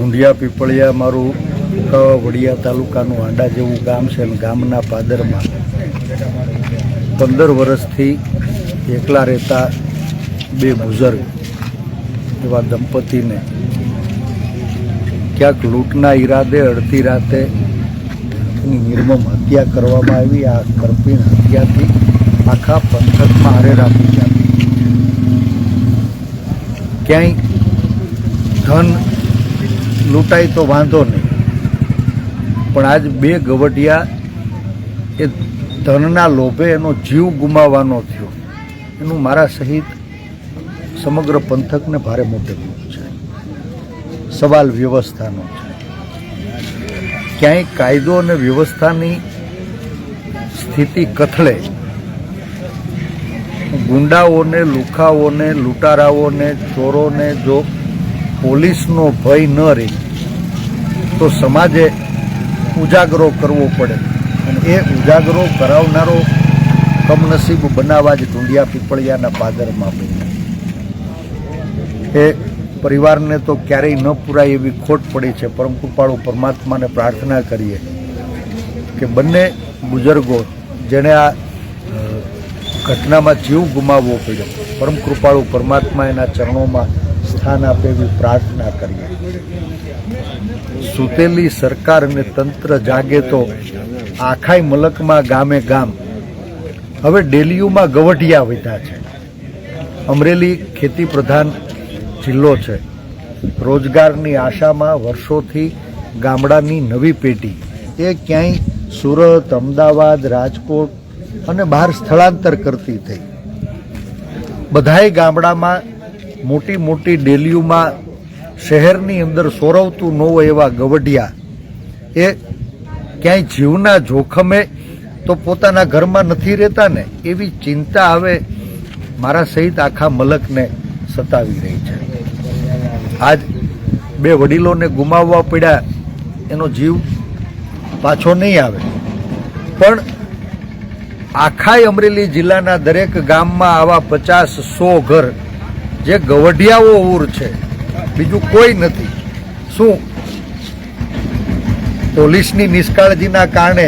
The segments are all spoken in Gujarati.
ઢુંઢિયા પીપળિયા મારું વડિયા તાલુકાનું આંડા જેવું ગામ છે અને ગામના પાદરમાં 15 વર્ષથી એકલા રહેતા બે બુઝુર્ગ એવા દંપતીને ક્યાંક લૂંટના ઈરાદે અડધી રાતે એની નિર્મમ હત્યા કરવામાં આવી। આ કરપીણ હત્યાથી આખા પંથકમાં અરેરાટી ચાલી। ક્યાંય ધન લૂંટાય તો વાંધો નહીં, પણ આજ બે ગવડિયા એ ધનના લોભે એનો જીવ ગુમાવવાનો થયો, એનું મારા સહિત સમગ્ર પંથકને ભારે મોટે દુઃખ છે। સવાલ વ્યવસ્થાનો છે। ક્યાંય કાયદો અને વ્યવસ્થાની સ્થિતિ કથળે ગુંડાઓને, લુખાઓને, લૂંટારાઓને, ચોરોને જો પોલીસનો ભય ન રહે તો સમાજે ઉજાગરો કરવો પડે, અને એ ઉજાગરો કરાવનારો કમનસીબ બનાવવા જ ઢુંઢિયા પીપળિયાના પાદરમાં બન્યા। એ પરિવારને તો ક્યારેય ન પૂરાય એવી ખોટ પડી છે। પરમ કૃપાળુ પરમાત્માને પ્રાર્થના કરીએ કે બંને બુઝુર્ગો જેણે આ ઘટનામાં જીવ ગુમાવવો પડ્યો, પરમ કૃપાળુ પરમાત્મા એના ચરણોમાં સ્થાન આપે એવી પ્રાર્થના કરીએ। સૂતેલી સરકાર અને તંત્ર જાગે તો આખાય મલકમાં ગામે ગામ હવે ડેલીયુમાં ગવઢિયા વધ્યા છે। અમરેલી ખેતી પ્રધાન જિલ્લો છે। રોજગારની આશામાં વર્ષોથી ગામડાની નવી પેઢી એ ક્યાંય સુરત, અમદાવાદ, રાજકોટ અને બહાર સ્થળાંતર કરતી થઈ। બધાય ગામડામાં મોટી મોટી ડેલીઓમાં શહેરની અંદર સોરવતું ન હોય એવા ગવઢિયા એ ક્યાંય જીવના જોખમે તો પોતાના ઘરમાં નથી રહેતા ને, એવી ચિંતા હવે મારા સહિત આખા મલકને સતાવી રહી છે। આજ બે વડીલોને ગુમાવવા પડ્યા, એનો જીવ પાછો નહીં આવે, પણ આખાય અમરેલી જિલ્લાના દરેક ગામમાં આવા 50-100 ઘર જે ગવઢિયાઓ ઉર છે, બીજું કોઈ નથી। શું પોલીસની નિષ્કાળજીના કારણે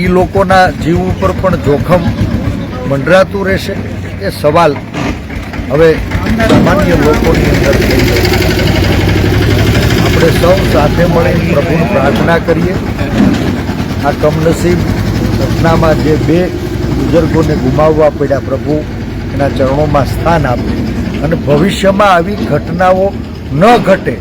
એ લોકોના જીવ ઉપર પણ જોખમ મંડરાતું રહેશે? એ સવાલ હવે સામાન્ય લોકોની અંદર થઈ ગયો। આપણે સૌ સાથે મળી પ્રભુને પ્રાર્થના કરીએ આ કમનસીબ ઘટનામાં જે બે બુઝુર્ગોને ગુમાવવા પડ્યા, પ્રભુ એના ચરણોમાં સ્થાન આપે અને ભવિષ્યમાં આવી ઘટનાઓ ન ઘટે